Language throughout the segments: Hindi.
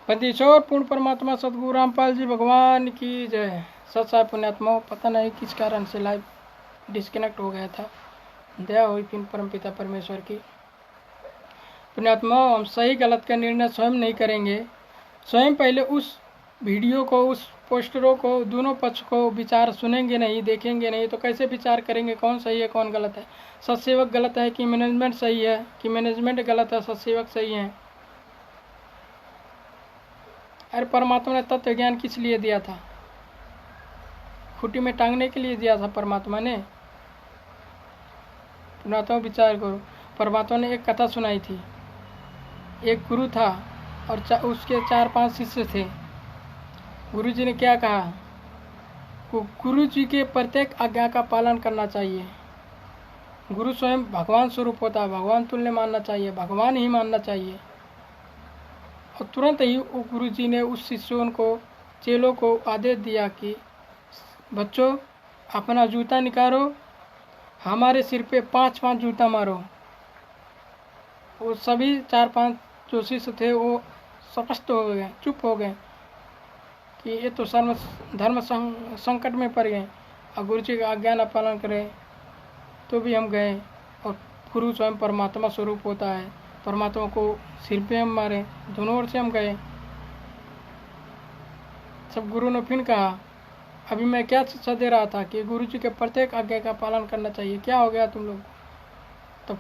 बंदीछोड़ पूर्ण परमात्मा सदगुरु रामपाल जी भगवान की जय। सच्चा पुण्यात्मा, पता नहीं किस कारण से लाइव डिस्कनेक्ट हो गया था। दया हुई फिर परमपिता परमेश्वर की। पुण्यात्मा, हम सही गलत का निर्णय स्वयं नहीं करेंगे। स्वयं पहले उस वीडियो को, उस पोस्टरों को, दोनों पक्ष को विचार सुनेंगे नहीं, देखेंगे नहीं, तो कैसे विचार करेंगे कौन सही है कौन गलत है। सत्सेवक गलत है कि मैनेजमेंट सही है, कि मैनेजमेंट गलत है सत्सेवक सही है। अरे परमात्मा ने तत्व ज्ञान किस लिए दिया था? खूंटी में टांगने के लिए दिया था परमात्मा ने। पुण्यात्मा विचार करो, परमात्मा ने एक कथा सुनाई थी। एक गुरु था और उसके 4-5 शिष्य थे। गुरु जी ने क्या कहा? गुरु जी के प्रत्येक आज्ञा का पालन करना चाहिए। गुरु स्वयं भगवान स्वरूप होता है, भगवान तुल्य मानना चाहिए, भगवान ही मानना चाहिए। और तुरंत ही गुरु जी ने उस शिष्यों को, चेलों को आदेश दिया कि बच्चों, अपना जूता निकालो, हमारे सिर पे 5-5 जूता मारो। वो सभी 4-5 जो शिष्य थे वो स्पष्ट हो गए, चुप हो गए कि ये तो धर्म संकट में पड़ गए और गुरु जी का आज्ञा न पालन करें। तो भी हम गए और गुरु स्वयं परमात्मा स्वरूप होता है, परमात्मा को सिर पे हम मारे, दोनों ओर से हम गए। सब गुरु ने फिर कहा, अभी मैं क्या शिक्षा दे रहा था कि गुरु जी के प्रत्येक आज्ञा का पालन करना चाहिए, क्या हो गया तुम लोग? तब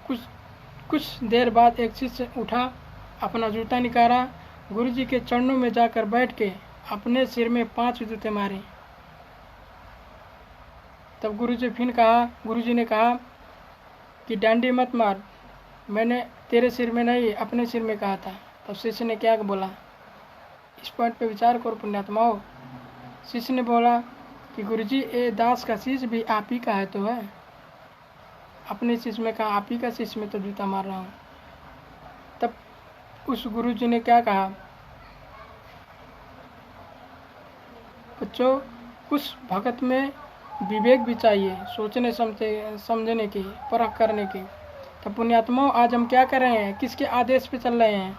कुछ देर बाद एक शिष्य उठा, अपना जूता निकाला, गुरु जी के चरणों में जाकर बैठ के अपने सिर में 5 जूते मारे। तब गुरु जी ने कहा कि डांडी मत मार, मैंने तेरे सिर में नहीं अपने सिर में कहा था। तब शिष्य ने क्या बोला? इस पॉइंट पे विचार करो पुण्यात्माओं। शिष्य ने बोला कि गुरुजी, ये दास का शिष्य भी आप ही का है तो है। अपने शिष्य में कहा, आप ही का शिष्य में तो जूता मार रहा हूँ। तब उस गुरु जी ने क्या कहा? बच्चों, कुछ भगत में विवेक भी चाहिए, सोचने समझने की, परख करने की। तब पुण्यात्माओं, आज हम क्या कर रहे हैं? किसके आदेश पे चल रहे हैं?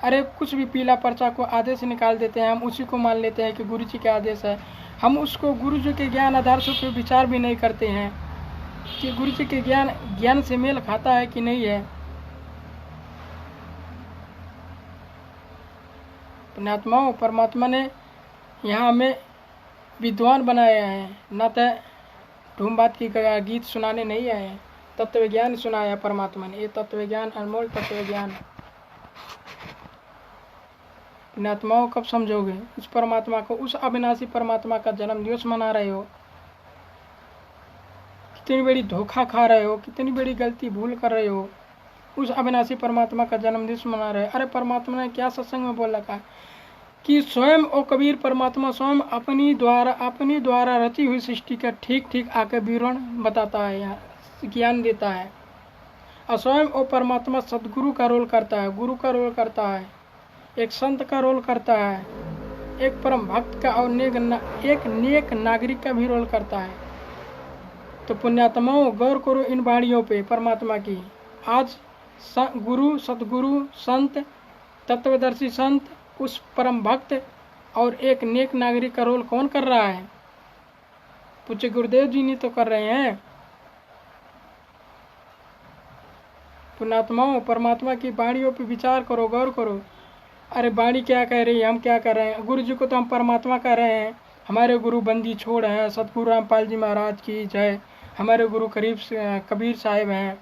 अरे कुछ भी पीला पर्चा को आदेश निकाल देते हैं, हम उसी को मान लेते हैं कि गुरु जी के आदेश है। हम उसको गुरु जी के ज्ञान आदर्शों पे विचार भी नहीं करते हैं कि गुरु जी के ज्ञान से मेल खाता है कि नहीं है। पुण्यात्माओं, परमात्मा ने यहाँ हमें विद्वान बनाया है, न तो ढूंढ बात की गीत सुनाने नहीं आए हैं। तत्व ज्ञान सुनाया परमात्मा ने, ये तत्व ज्ञान, अनमोल तत्व ज्ञान। पुण्यात्माओं, कब समझोगे उस परमात्मा को? उस अविनाशी परमात्मा का जन्म दिवस मना रहे हो, कितनी बड़ी धोखा खा रहे हो, कितनी बड़ी गलती भूल कर रहे हो। उस अविनाशी परमात्मा का जन्म दिवस मना रहे हो। अरे परमात्मा ने क्या सत्संग में बोल रखा है कि स्वयं ओ कबीर परमात्मा स्वयं अपनी द्वारा रची हुई सृष्टि का ठीक आकर विवरण बताता है, ज्ञान देता है। और स्वयं ओ परमात्मा सदगुरु का रोल करता है, गुरु का रोल करता है, एक संत का रोल करता है, एक परम भक्त का और एक नेक नागरिक का भी रोल करता है। तो पुण्यात्माओं, गौर करो इन वाणियों पे परमात्मा की। आज गुरु, सतगुरु, संत, तत्वदर्शी संत, उस परम भक्त और एक नेक नागरिक का रोल कौन कर रहा है? पूज्य गुरुदेव जी नहीं तो कर रहे हैं। पुण्यात्माओं, परमात्मा की वाणियों पे विचार करो, गौर करो। अरे वाणी क्या कह रही है, हम क्या कर रहे हैं? गुरु जी को तो हम परमात्मा कह रहे हैं। हमारे गुरु बंदी छोड़ हैं, सतगुरु रामपाल जी महाराज की जय। हमारे गुरु कबीर साहिब हैं।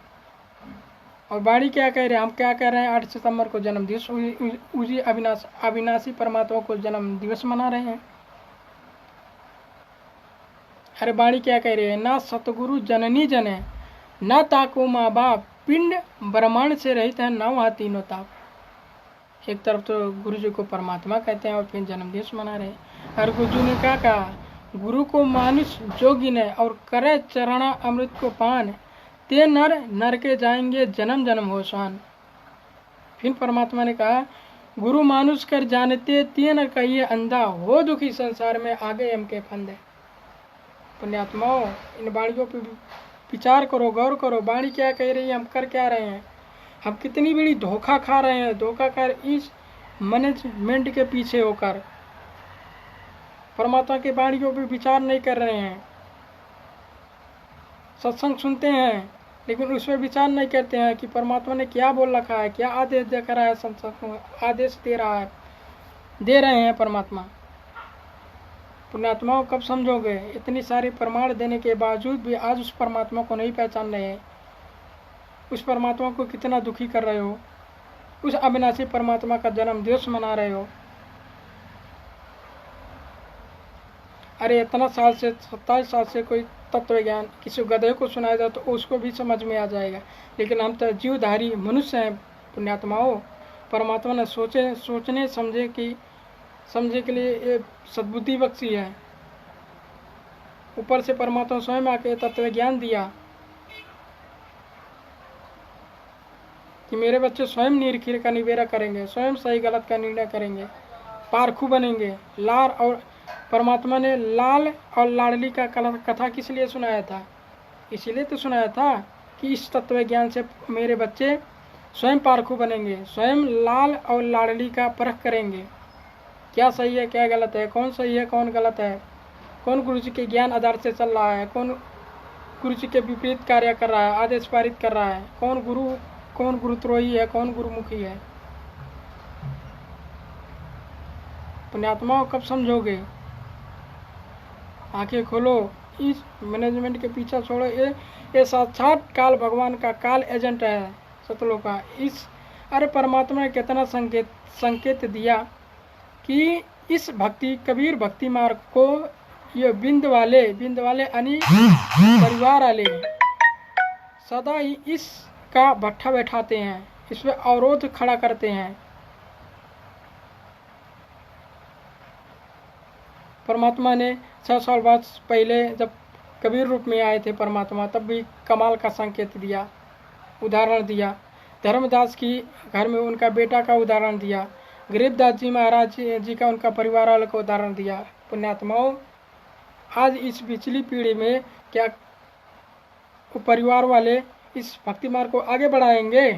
और वाणी क्या कह रहे हैं, हम क्या कह रहे हैं? 8 सितंबर को जन्म दिवस, उसी अविनाशी परमात्मा को जन्म दिवस मना रहे हैं। अरे वाणी क्या कह रही है? ना सतगुरु जननी जने, ना ताको माँ बाप, पिंड ब्रह्मांड से रहित है, ना वहाँ तीनों ताप। एक तरफ तो गुरु जी को परमात्मा कहते हैं और फिर जन्म दिवस मना रहे हैं। और गुरु जी ने क्या कहा? गुरु को मानुष जोगी ने और करे चरणा अमृत को पान, ते नर के जाएंगे जन्म जन्म हो स्वान। फिर परमात्मा ने कहा, गुरु मानुष कर जानते ते न कहिए अंधा, हो दुखी संसार में आगे हम के फंदे। पुण्यात्माओं, इन वाणियों पर विचार करो, गौर करो। वाणी क्या कह रही है, हम कर क्या रहे हैं? हम कितनी बड़ी धोखा खा रहे हैं। धोखा कर इस मैनेजमेंट के पीछे होकर परमात्मा की वाणियों पर विचार नहीं कर रहे हैं। सत्संग सुनते हैं लेकिन उस पर विचार नहीं करते हैं कि परमात्मा ने क्या बोल रखा है, क्या आदेश दे रहा है, सत्संग आदेश दे रहे हैं परमात्मा। पुण्यात्माओं कब समझोगे? इतनी सारी प्रमाण देने के बावजूद भी आज उस परमात्मा को नहीं पहचान रहे हैं। उस परमात्मा को कितना दुखी कर रहे हो, उस अविनाशी परमात्मा का जन्म दिवस मना रहे हो। अरे इतना साल से 27 साल से कोई तत्व ज्ञान किसी गधे को सुनाया जाए तो उसको भी समझ में आ जाएगा, लेकिन हम तो जीवधारी मनुष्य हैं पुण्यात्माओं। परमात्मा ने सोचने समझे के लिए ये सद्बुद्धि बख्शी है। ऊपर से परमात्मा स्वयं आके तत्व ज्ञान दिया कि मेरे बच्चे स्वयं निरीक्षण का निबेरा करेंगे, स्वयं सही गलत का निर्णय करेंगे, पारखू बनेंगे। लाल और परमात्मा ने लाल और लाडली का कथा किस लिए सुनाया था? इसीलिए तो सुनाया था कि इस तत्व ज्ञान से मेरे बच्चे स्वयं पारखू बनेंगे, स्वयं लाल और लाडली का परख करेंगे, क्या सही है क्या गलत है, कौन सही है कौन गलत है, कौन गुरु जी के ज्ञान आधार से चल रहा है, कौन गुरु जी के विपरीत कार्य कर रहा है, आदेश पारित कर रहा है, कौन गुरुद्रोही है, कौन गुरुमुखी है। पुण्यात्माओं कब समझोगे? आंखें खोलो, इस मैनेजमेंट के पीछे छोड़ो। ये साक्षात काल भगवान का काल एजेंट है सतलोक का। अरे परमात्मा ने कितना संकेत दिया कि इस कबीर भक्ति मार्ग को ये बिंद वाले यानी परिवार वाले सदा ही इसका भट्ठा बैठाते हैं, इस पे अवरोध खड़ा करते हैं। परमात्मा ने 6 साल बाद पहले जब कबीर रूप में आए थे परमात्मा, तब भी कमाल का संकेत दिया, उदाहरण दिया। धर्मदास की घर में उनका बेटा का उदाहरण दिया, गरीबदास जी महाराज जी का उनका परिवार वालों का उदाहरण दिया। पुण्यात्माओं आज इस पिछली पीढ़ी में क्या परिवार वाले इस भक्ति मार्ग को आगे बढ़ाएंगे?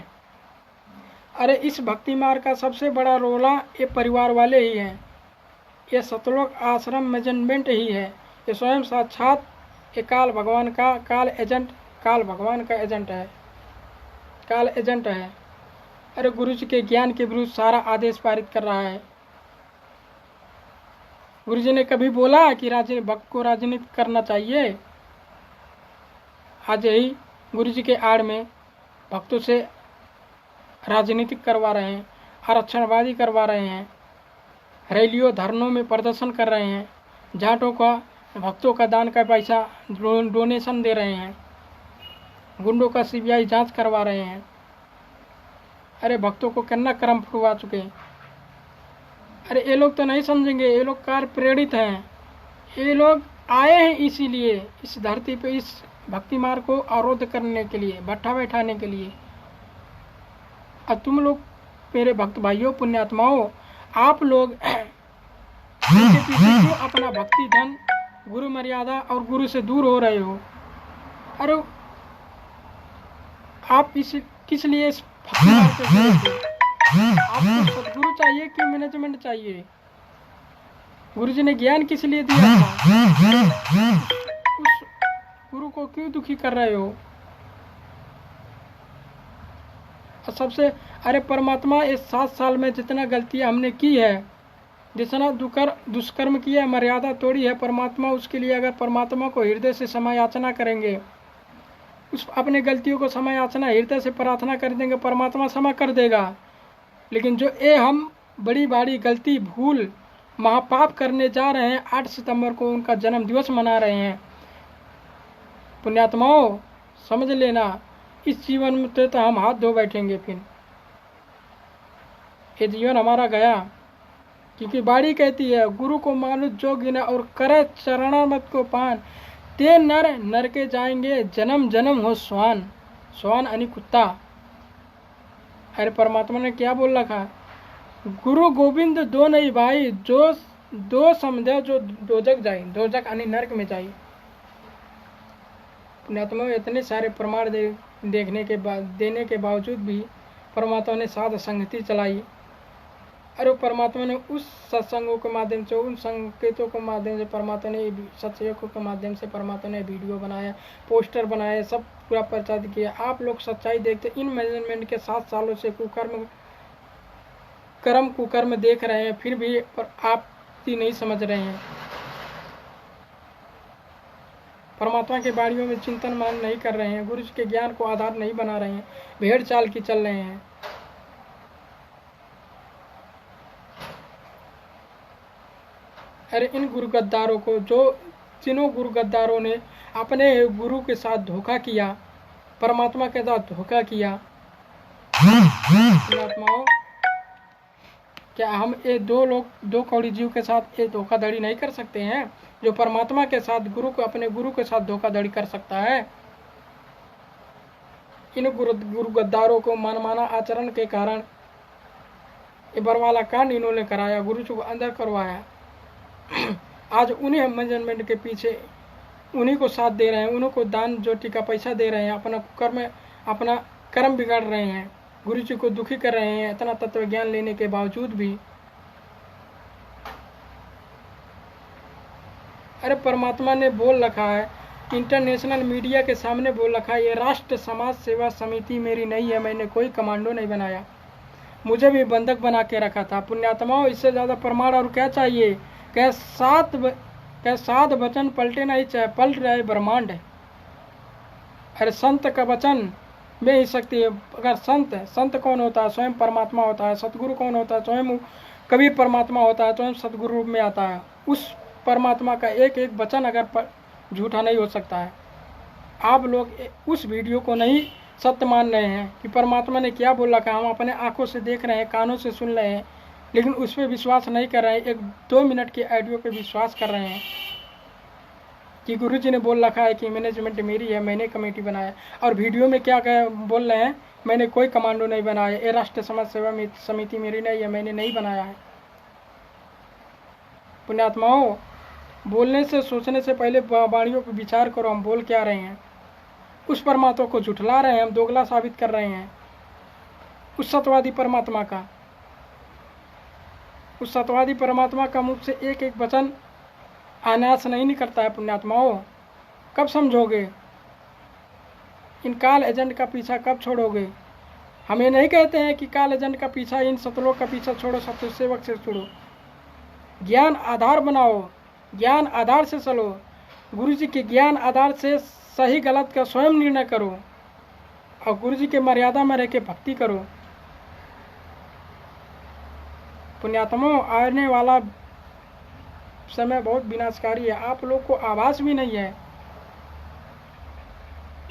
अरे इस भक्ति मार्ग का सबसे बड़ा रोला ये परिवार वाले ही हैं। ये सतलोक आश्रम मैनेजमेंट ही है। ये स्वयं साक्षात ये काल भगवान का काल भगवान का एजेंट है, काल एजेंट है। अरे गुरु जी के ज्ञान के विरुद्ध सारा आदेश पारित कर रहा है। गुरु जी ने कभी बोला कि भक्त को राजनीति करना चाहिए? आज यही गुरु जी के आड़ में भक्तों से राजनीतिक करवा रहे हैं, आरक्षणवादी करवा रहे हैं, रैलियों धरनों में प्रदर्शन कर रहे हैं, जाटों का भक्तों का दान का पैसा डोनेशन दे रहे हैं, गुंडों का सीबीआई जांच करवा रहे हैं। अरे भक्तों को कितना कर्म फुड़वा चुके हैं। अरे ये लोग तो नहीं समझेंगे, ये लोग कार प्रेरित हैं, ये लोग आए हैं इसीलिए इस धरती पे इस भक्ति मार्ग को अवरोध करने के लिए, भट्ठा बैठाने के लिए। अब तुम लोग मेरे भक्त भाइयों पुण्यात्माओं, आप लोग इनके पीछे क्यों अपना भक्ति धन, गुरु मर्यादा और गुरु से दूर हो रहे हो? अरे आप किस लिए इस भक्ति मार्ग पे चले? आपको सदगुरु चाहिए कि मैनेजमेंट चाहिए? गुरु जी ने ज्ञान किस लिए दिया था? उस गुरु को क्यों दुखी कर रहे हो? और सबसे अरे परमात्मा इस 7 साल में जितना गलतियां हमने की है, जितना दुष्कर्म किया, मर्यादा तोड़ी है, परमात्मा उसके लिए अगर परमात्मा को हृदय से क्षमा याचना करेंगे, उस अपने गलतियों को क्षमा याचना हृदय से प्रार्थना कर देंगे, परमात्मा क्षमा कर देगा। लेकिन जो हम बड़ी गलती भूल महापाप करने जा रहे हैं, 8 सितंबर को उनका जन्म दिवस मना रहे हैं। पुण्यात्माओं समझ लेना, इस जीवन में तो हम हाथ धो बैठेंगे। फिर ये जीवन हमारा गया, क्योंकि बाड़ी कहती है गुरु को मानो जोगिना और करे चरणामृत को पान, ते नर के जाएंगे जन्म जन्म हो स्वान। स्वान यानी कुत्ता। अरे परमात्मा ने क्या बोल रखा? गुरु गोविंद दो नहीं भाई, जो दो समझे जो दोजक जाए, दोजक यानी नरक में जाए। पुण्यात्मा इतने सारे प्रमाण देने के बावजूद भी परमात्मा ने साध संगति चलाई, अरे परमात्मा ने उस सत्संगों के माध्यम से, उन संकेतों के माध्यम से परमात्मा ने, सत्संगों के माध्यम से परमात्मा ने वीडियो बनाया, पोस्टर बनाए, सब पूरा प्रचार किया। आप लोग सच्चाई देखते, इन मेजरमेंट के 7 सालों से कुकर्म देख रहे हैं, फिर भी आप ही नहीं समझ रहे हैं। परमात्मा के बाणियों में चिंतन मनन नहीं कर रहे हैं, गुरु के ज्ञान को आधार नहीं बना रहे हैं, भेड़ चाल की चल रहे हैं। अरे इन गुरु गद्दारों को, जिन्हों गुरु गद्दारों ने अपने गुरु के साथ धोखा किया, परमात्मा के साथ धोखा किया, परमात्माओं, क्या हम ये दो कौड़ी जीव के साथ ये धोखाधड़ी नहीं कर सकते हैं? जो परमात्मा के साथ अपने गुरु के साथ धोखाधड़ी कर सकता है। इन गुरु गद्दारों को मनमाना आचरण के कारण ये बरवाला कांड इन्होंने कराया, गुरु जी को अंदर करवाया। आज उन्हीं मैनेजमेंट के पीछे उन्हीं को साथ दे रहे हैं, उन्हीं को दान जोटी का पैसा दे रहे हैं, अपना कर्म बिगाड़ रहे हैं, गुरु जी को दुखी कर रहे हैं, इतना तत्व ज्ञान लेने के बावजूद भी। अरे परमात्मा ने बोल रखा है, इंटरनेशनल मीडिया के सामने बोल रखा है, ये राष्ट्र समाज सेवा समिति मेरी नहीं है, मैंने कोई कमांडो नहीं बनाया, मुझे भी बंधक बना के रखा था। पुण्यात्माओं, इससे ज़्यादा प्रमाण और क्या चाहिए? क्या सात वचन पलटे नहीं, चाहे पलट रहे ब्रह्मांड। अरे संत का वचन में ही शक्ति है। अगर संत कौन होता है? स्वयं परमात्मा होता है। सतगुरु कौन होता है? स्वयं कबीर परमात्मा होता है, स्वयं सतगुरु रूप में आता है। उस परमात्मा का एक एक वचन अगर झूठा नहीं हो सकता है। आप लोग उस वीडियो को नहीं सत्य मान रहे हैं कि परमात्मा ने क्या बोला का, हम अपने आंखों से देख रहे हैं, कानों से सुन रहे हैं, लेकिन उस पर विश्वास नहीं कर रहे हैं। 1-2 मिनट के ऑडियो पे विश्वास कर रहे हैं कि गुरु जी ने बोल रखा है कि मैनेजमेंट मेरी है, मैंने कमेटी बनाया। और वीडियो में क्या बोल रहे हैं? मैंने कोई कमांडो नहीं बनाया, ये राष्ट्रीय समाज सेवा समिति मेरी नहीं है, मैंने नहीं बनाया है। पुण्यात्माओं, बोलने से, सोचने से पहले वाणियों पर विचार करो, हम बोल क्या रहे हैं। उस परमात्मा को झुठला रहे हैं, हम दोगला साबित कर रहे हैं उस सत्यवादी परमात्मा का। उस सत्यवादी परमात्मा का मुख से एक एक वचन अनायास नहीं निकलता है। पुण्यात्माओं, कब समझोगे? इन काल एजेंट का पीछा कब छोड़ोगे? हम ये नहीं कहते हैं कि काल एजेंट का पीछा, इन सतलोक का पीछा छोड़ो, सत्य सेवक से छोड़ो। ज्ञान आधार बनाओ, ज्ञान आधार से चलो, गुरु जी के ज्ञान आधार से सही गलत का स्वयं निर्णय करो और गुरु जी के मर्यादा में रह के भक्ति करो। पुण्यात्माओं, आने वाला समय बहुत विनाशकारी है, आप लोग को आभास भी नहीं है।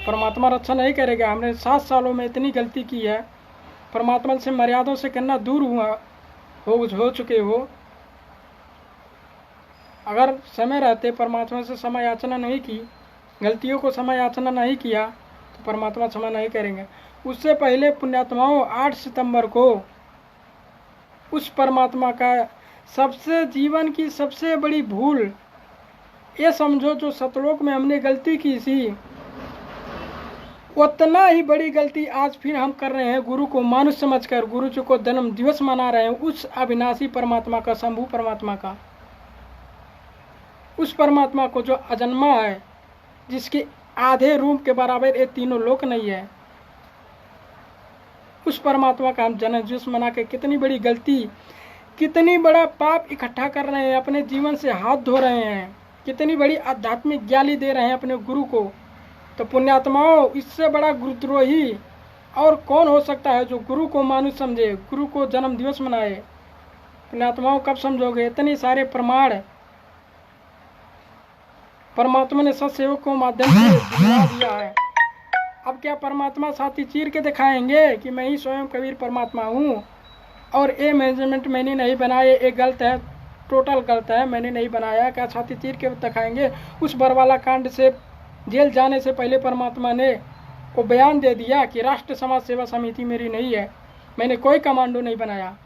परमात्मा रक्षा नहीं करेगा। हमने 7 सालों में इतनी गलती की है, परमात्मा से मर्यादा से कितना दूर हो चुके हो। अगर समय रहते परमात्मा से समय याचना नहीं की, गलतियों को समय याचना नहीं किया, तो परमात्मा क्षमा नहीं करेंगे। उससे पहले पुण्यात्माओं, 8 सितंबर को उस परमात्मा का सबसे जीवन की सबसे बड़ी भूल ये समझो, जो सतलोक में हमने गलती की थी, उतना ही बड़ी गलती आज फिर हम कर रहे हैं। गुरु को मानुष समझकर गुरु जी को जन्म दिवस मना रहे हैं, उस अविनाशी परमात्मा का, शंभु परमात्मा का, उस परमात्मा को जो अजन्मा है, जिसके आधे रूम के बराबर ये तीनों लोक नहीं है। उस परमात्मा का हम जन्म दिवस मना के कितनी बड़ी गलती, कितनी बड़ा पाप इकट्ठा कर रहे हैं, अपने जीवन से हाथ धो रहे हैं, कितनी बड़ी आध्यात्मिक गाली दे रहे हैं अपने गुरु को। तो पुण्यात्माओं, इससे बड़ा गुरुद्रोही और कौन हो सकता है जो गुरु को मानुष समझे, गुरु को जन्म दिवस मनाए। पुण्यात्माओं, कब समझोगे? इतने सारे प्रमाण परमात्मा ने सत्सेवक को माध्यम से दिला दिया है। अब क्या परमात्मा छाती चीर के दिखाएंगे कि मैं ही स्वयं कबीर परमात्मा हूँ और ये मैनेजमेंट मैंने नहीं बनाया, ये गलत है, टोटल गलत है, मैंने नहीं बनाया? क्या छाती चीर के दिखाएंगे? उस बरवाला कांड से जेल जाने से पहले परमात्मा ने वो बयान दे दिया कि राष्ट्र समाज सेवा समिति मेरी नहीं है, मैंने कोई कमांडो नहीं बनाया।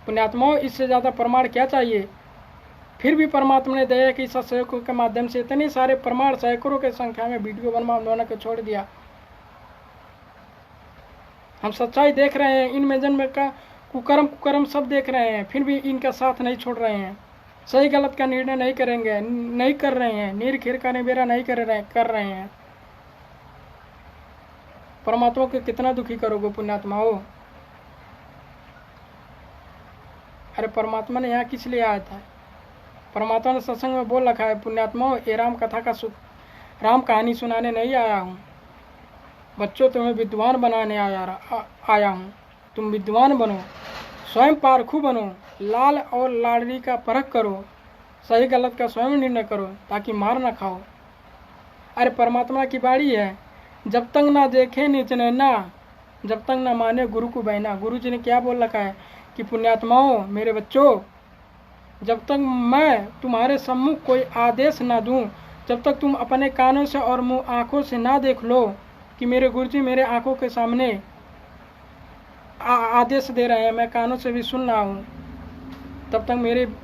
पुण्यात्माओं, इससे ज़्यादा प्रमाण क्या चाहिए? फिर भी परमात्मा ने दया की सत्संगों के माध्यम से इतने सारे प्रमाण, सैकड़ों के संख्या में वीडियो बना के छोड़ दिया। हम सच्चाई देख रहे हैं। इन मेजरमेंट का कुकर्म कुकर्म सब देख रहे हैं, फिर भी इनका साथ नहीं छोड़ रहे हैं। सही गलत का निर्णय नहीं करेंगे, नहीं कर रहे हैं, नीर खीर का निबेरा नहीं कर रहे हैं। परमात्मा को कितना दुखी करोगे पुण्यात्मा हो। अरे परमात्मा ने यहाँ किस लिए आया था? परमात्मा ने सत्संग में बोल रखा है, पुण्यात्मा हो, ये राम कथा का राम कहानी सुनाने नहीं आया हूँ बच्चों, तुम्हें विद्वान बनाने आया हूँ। तुम विद्वान बनो, स्वयं पारखू बनो, लाल और लाडली का परख करो, सही गलत का स्वयं निर्णय करो, ताकि मार ना खाओ। अरे परमात्मा की बाड़ी है, जब तक ना देखे निज नैना, जब तक ना माने गुरु को बहना। गुरु जी ने क्या बोल रखा है कि पुण्यात्माओं, मेरे बच्चों, जब तक मैं तुम्हारे सम्मुख कोई आदेश ना दूं, जब तक तुम अपने कानों से और मुंह आँखों से ना देख लो कि मेरे गुरुजी मेरे आँखों के सामने आदेश दे रहे हैं, मैं कानों से भी सुन रहा हूँ, तब तक मेरे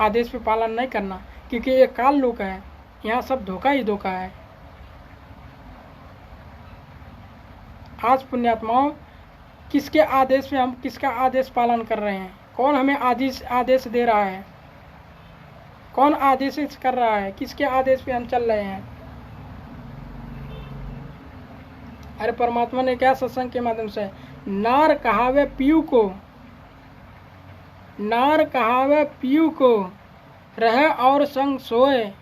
आदेश पे पालन नहीं करना, क्योंकि ये काल लोक है, यहाँ सब धोखा ही धोखा है। आज पुण्यात्माओं, किसके आदेश पे हम किसका आदेश पालन कर रहे हैं? कौन हमें आदेश दे रहा है? कौन आदेश कर रहा है? किसके आदेश पे हम चल रहे हैं? अरे परमात्मा ने क्या सत्संग के माध्यम से, नार कहावे पीयू को, नार कहावे पीयू को, रहे और संग सोए,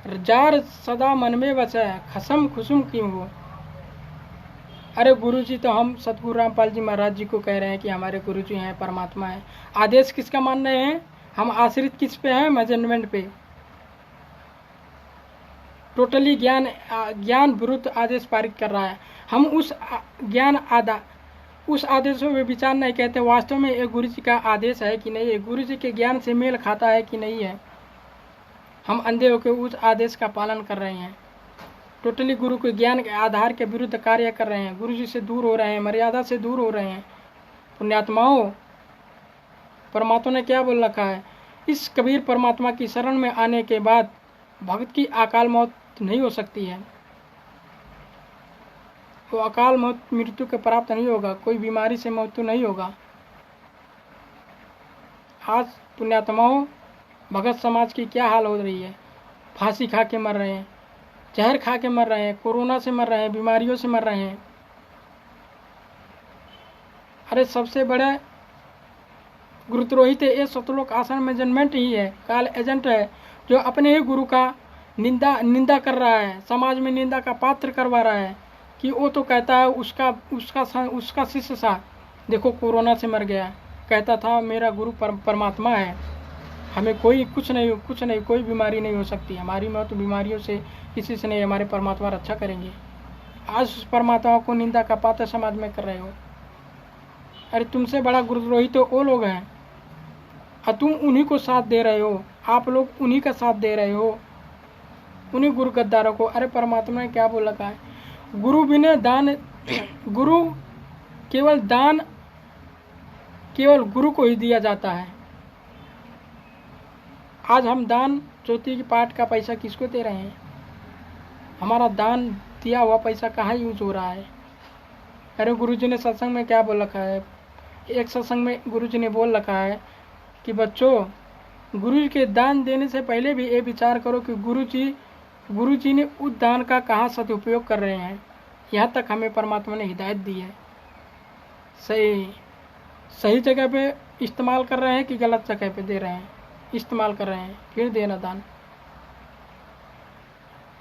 जार सदा मन में बसे, खसम खुसुम क्यों हो। अरे गुरुजी तो हम सतगुरु रामपाल जी महाराज जी को कह रहे हैं कि हमारे गुरुजी हैं, परमात्मा है। आदेश किसका मान रहे हैं? हम आश्रित किस पे हैं? मेजरमेंट पे। टोटली ज्ञान विरुद्ध आदेश पारित कर रहा है। हम उस उस आदेशों में विचार नहीं कहते वास्तव में ये गुरु जी का आदेश है कि नहीं है, गुरु जी के ज्ञान से मेल खाता है कि नहीं है। हम अंधे होकर उस आदेश का पालन कर रहे हैं, टोटली गुरु के ज्ञान के आधार के विरुद्ध कार्य कर रहे हैं, गुरु जी से दूर हो रहे हैं, मर्यादा से दूर हो रहे हैं। पुण्यात्माओं, परमात्मा ने क्या बोल रखा है? इस कबीर परमात्मा की शरण में आने के बाद भक्त की अकाल मौत नहीं हो सकती है। वो अकाल मौत मृत्यु के प्राप्त नहीं होगा, कोई बीमारी से मृत्यु नहीं होगा। आज पुण्यात्माओं, भगत समाज की क्या हाल हो रही है? फांसी खा के मर रहे हैं, जहर खा के मर रहे हैं, कोरोना से मर रहे हैं, बीमारियों से मर रहे हैं। अरे सबसे बड़ा गुरुद्रोही थे ये सतलोक आसन मेजरमेंट ही है, काल एजेंट है, जो अपने ही गुरु का निंदा कर रहा है, समाज में निंदा का पात्र करवा रहा है कि वो तो कहता है उसका शिष्य सा देखो कोरोना से मर गया, कहता था मेरा गुरु परमात्मा है, हमें कुछ नहीं कोई बीमारी नहीं हो सकती, हमारी मौत बीमारियों से किसी से नहीं, हमारे परमात्मा रक्षा करेंगे। आज उस परमात्मा को निंदा का पात्र समाज में कर रहे हो। अरे तुमसे बड़ा गुरुद्रोही तो वो लोग हैं और तुम उन्हीं को साथ दे रहे हो, आप लोग उन्हीं का साथ दे रहे हो, उन्हीं गुरु गद्दारों को। अरे परमात्मा ने क्या बोल रखा है? गुरु बिना दान, गुरु केवल गुरु को ही दिया जाता है। आज हम दान ज्योति की पाठ का पैसा किसको दे रहे हैं? हमारा दान दिया हुआ पैसा कहाँ यूज हो रहा है? अरे गुरुजी ने सत्संग में क्या बोल रखा है? एक सत्संग में गुरुजी ने बोल रखा है कि बच्चों, गुरु के दान देने से पहले भी ये विचार करो कि गुरुजी ने उस दान का कहाँ सदुपयोग कर रहे हैं। यहाँ तक हमें परमात्मा ने हिदायत दी है, सही जगह पे इस्तेमाल कर रहे हैं कि गलत जगह पे दे रहे हैं? इस्तेमाल कर रहे हैं, फिर देना दान।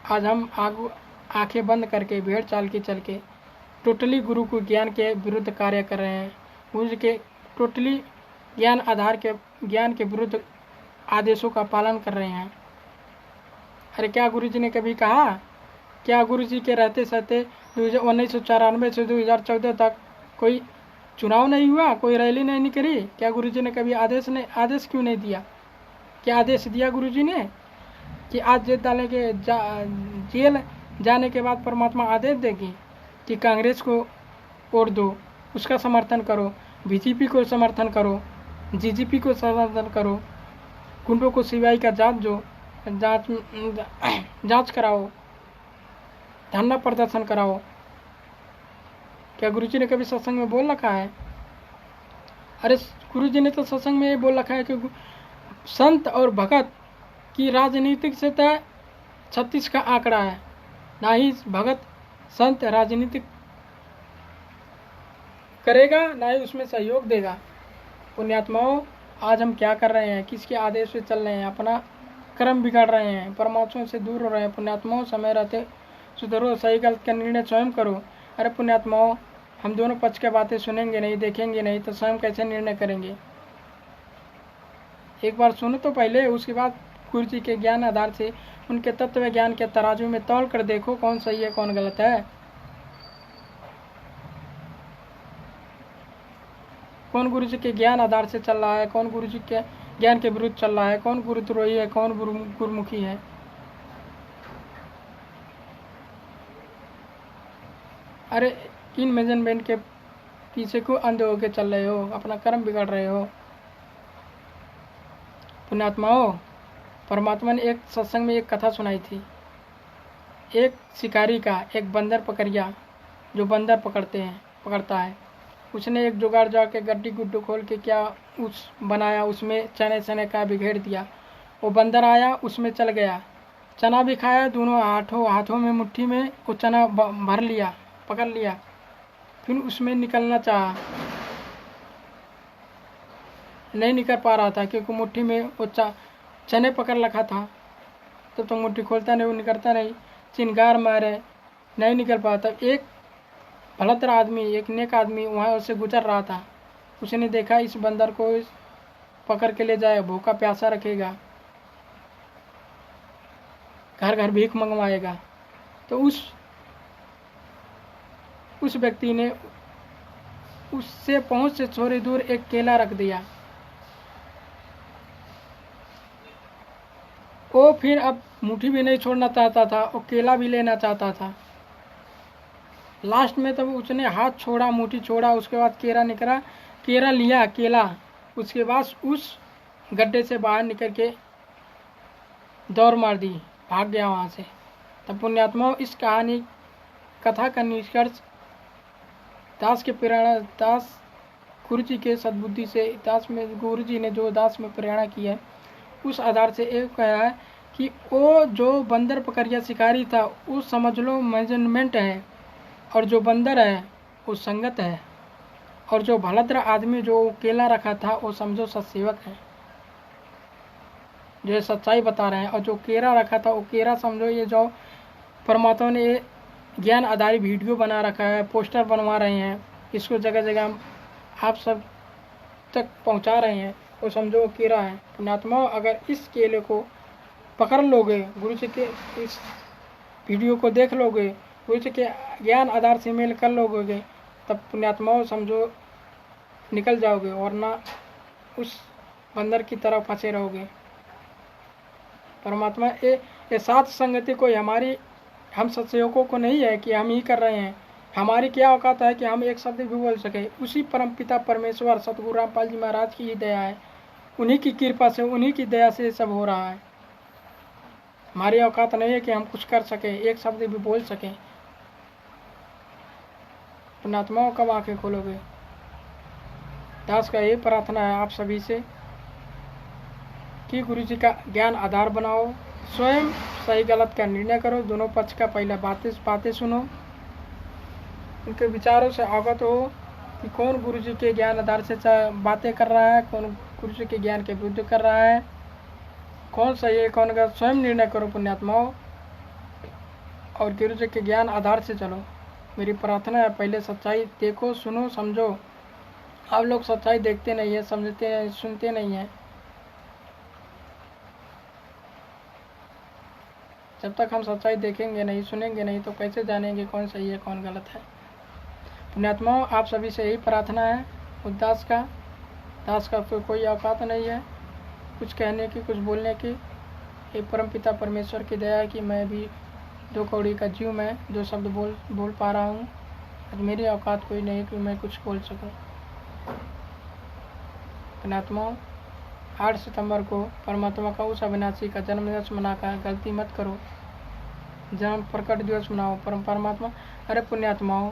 आज हम आंखें बंद करके भेड़ चाल के चल के टोटली गुरु को ज्ञान के विरुद्ध कार्य कर रहे हैं, गुरु के टोटली ज्ञान के विरुद्ध आदेशों का पालन कर रहे हैं। अरे क्या गुरु जी ने कभी कहा? क्या गुरु जी के रहते सहते 1994 से 2014 तक कोई चुनाव नहीं हुआ, कोई रैली नहीं निकली? क्या गुरु जी ने कभी आदेश क्यों नहीं दिया? क्या आदेश दिया गुरु जी ने कि आज जेल डालेंगे, जेल जाने के बाद परमात्मा आदेश देगी कि कांग्रेस को वोट दो, उसका समर्थन करो, बीजेपी को समर्थन करो, जीजेपी को समर्थन करो, गुंडों को सीबीआई का जांच कराओ, धरना प्रदर्शन कराओ? क्या गुरुजी ने कभी सत्संग में बोल रखा है? अरे गुरु जी ने तो सत्संग में ये बोल रखा है कि संत और भगत की राजनीतिक से तय 36 का आंकड़ा है। ना ही भगत संत राजनीतिक करेगा, ना ही उसमें सहयोग देगा। पुण्यात्माओं, आज हम क्या कर रहे हैं? किसके आदेश से चल रहे हैं? अपना कर्म बिगाड़ रहे हैं, परमात्मा से दूर हो रहे हैं। पुण्यात्माओं, समय रहते सुधरो, सही गलत का निर्णय स्वयं करो। अरे पुण्यात्माओं, हम दोनों पक्ष की बातें सुनेंगे नहीं, देखेंगे नहीं, तो स्वयं कैसे निर्णय करेंगे? एक बार सुनो तो पहले, उसके बाद गुरु जी के ज्ञान आधार से उनके तत्व ज्ञान के तराजू में तौल कर देखो कौन सही है कौन गलत है। कौन गुरु जी के ज्ञान आधार से चल रहा है, कौन गुरु जी के ज्ञान के विरुद्ध चल रहा है, कौन गुरुद्रोही है, कौन गुरुमुखी है। अरे इन मेजरमेंट के पीछे क्यों अंधे होके चल रहे हो? अपना कर्म बिगाड़ रहे हो। पुण्यात्माओं, परमात्मा ने एक सत्संग में एक कथा सुनाई थी। एक शिकारी का एक बंदर पकड़िया, जो बंदर पकड़ता है, उसने एक जुगाड़ जाके गड्डी गुड्डू खोल के क्या उस बनाया, उसमें चने चने का बिखेर दिया। वो बंदर आया, उसमें चल गया, चना भी खाया, दोनों हाथों में मुट्ठी में वो चना भर लिया, पकड़ लिया। फिर उसमें निकलना चाहा, नहीं निकल पा रहा था क्योंकि मुट्ठी में वो चने पकड़ रखा था। तो मुट्ठी खोलता नहीं, वो निकलता नहीं, चिनगार मारे, नहीं निकल पाता। एक भलत्र आदमी, एक नेक आदमी वहाँ से गुजर रहा था। उसने देखा इस बंदर को पकड़ के ले जाए, भूखा प्यासा रखेगा, घर घर भीख मंगवाएगा। तो उस व्यक्ति ने उससे पहुंच से थोड़ी दूर एक केला रख दिया। वो फिर अब मुट्ठी भी नहीं छोड़ना चाहता था, वो केला भी लेना चाहता था। लास्ट में तब उसने हाथ छोड़ा, मुट्ठी छोड़ा, उसके बाद केला निकला, केला लिया केला। उसके बाद उस गड्ढे से बाहर निकल के दौड़ मार दी, भाग गया वहाँ से। तब पुण्यात्माओं, इस कहानी कथा का निष्कर्ष दास के प्रेरणा, दास गुरु जी के सद्बुद्धि से, दास में गुरु जी ने जो दास में प्रेरणा की है, उस आधार से एक कहा है कि वो जो बंदर पकड़िया शिकारी था, वो समझ लो मेजरमेंट है, और जो बंदर है वो संगत है, और जो भलद्र आदमी जो केला रखा था वो समझो सत्सेवक है, जो सच्चाई बता रहे हैं। और जो केरा रखा था वो केरा समझो ये जो परमात्मा ने ज्ञान आधारित वीडियो बना रखा है, पोस्टर बनवा रहे हैं, इसको जगह जगह आप सब तक पहुंचा रहे हैं, वो समझो वो केरा है। पुण्यात्मा, अगर इस केले को पकड़ लोगे, गुरु जी के इस वीडियो को देख लोगे, गुरु जी के ज्ञान आधार से मेल कर लोगे, तब पुण्यात्माओं समझो निकल जाओगे, वरना उस बंदर की तरह फंसे रहोगे। परमात्मा ये साथ संगति कोई हमारी, हम सत्सयोगों को नहीं है कि हम ही कर रहे हैं। हमारी क्या औकात है कि हम एक शब्द भी बोल सके? उसी परमपिता परमेश्वर सतगुरु रामपाल जी महाराज की ही दया है, उन्हीं की कृपा से, उन्हीं की दया से सब हो रहा है। हमारी औकात नहीं है कि हम कुछ कर सके, एक शब्द भी बोल सकें। पुण्यात्माओं, कब आंखें खोलोगे? दास का यही प्रार्थना है आप सभी से कि गुरु जी का ज्ञान आधार बनाओ, स्वयं सही गलत का निर्णय करो, दोनों पक्ष का पहले बातें सुनो, उनके विचारों से अवगत हो कि कौन गुरु जी के ज्ञान आधार से बातें कर रहा है, कौन गुरु जी के ज्ञान के विरुद्ध कर रहा है, कौन सही है कौन गलत, स्वयं निर्णय करो पुण्यात्माओं, और गुरु जी के ज्ञान आधार से चलो। मेरी प्रार्थना है, पहले सच्चाई देखो, सुनो, समझो। आप लोग सच्चाई देखते नहीं है, समझते हैं, सुनते नहीं हैं। जब तक हम सच्चाई देखेंगे नहीं, सुनेंगे नहीं, तो कैसे जानेंगे कौन सही है कौन गलत है? पुण्यात्माओं, आप सभी से यही प्रार्थना है, उदास का दास का कोई औकात नहीं है कुछ कहने की, कुछ बोलने की। ये परमपिता परमेश्वर की दया है कि मैं भी 2 कौड़ी का जीव, मैं 2 शब्द बोल पा रहा हूँ। आज मेरी औकात कोई नहीं कि मैं कुछ बोल सकूँ। पुण्यात्माओं, 8 सितंबर को परमात्मा का उस अविनाशी का जन्मदिवस मनाकर गलती मत करो, जन्म प्रकट दिवस मनाओ परमात्मा। अरे पुण्यात्माओं,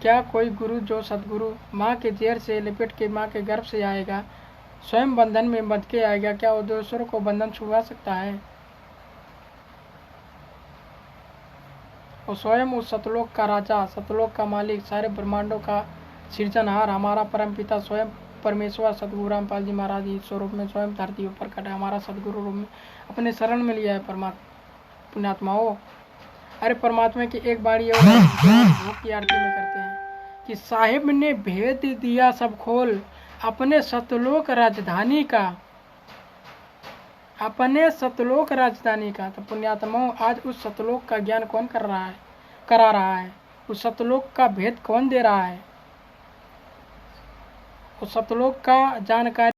क्या कोई गुरु जो सतगुरु माँ के जेर से लिपट के माँ के गर्भ से आएगा, स्वयं बंधन में बंध के आएगा, क्या वो दूसरों को बंधन छुड़ा सकता है? और स्वयं उस सतलोक का राजा, सतलोक का मालिक, सारे ब्रह्मांडों का सृजनहार, हमारा परम पिता स्वयं परमेश्वर सतगुरु रामपाल जी महाराज इस स्वरूप में स्वयं धरती पर कटा, हमारा सतगुरु रूप में अपने शरण में लिया है। परमात्मा पुण्यात्माओं, अरे परमात्मा की एक बाणी और भोग की आरती में करते हैं कि साहिब ने भेद दिया सब खोल अपने सतलोक राजधानी का, अपने सतलोक राजधानी का। तो पुण्यात्माओं, आज उस सतलोक का ज्ञान कौन करा रहा है? उस सतलोक का भेद कौन दे रहा है? उस सतलोक का जानकारी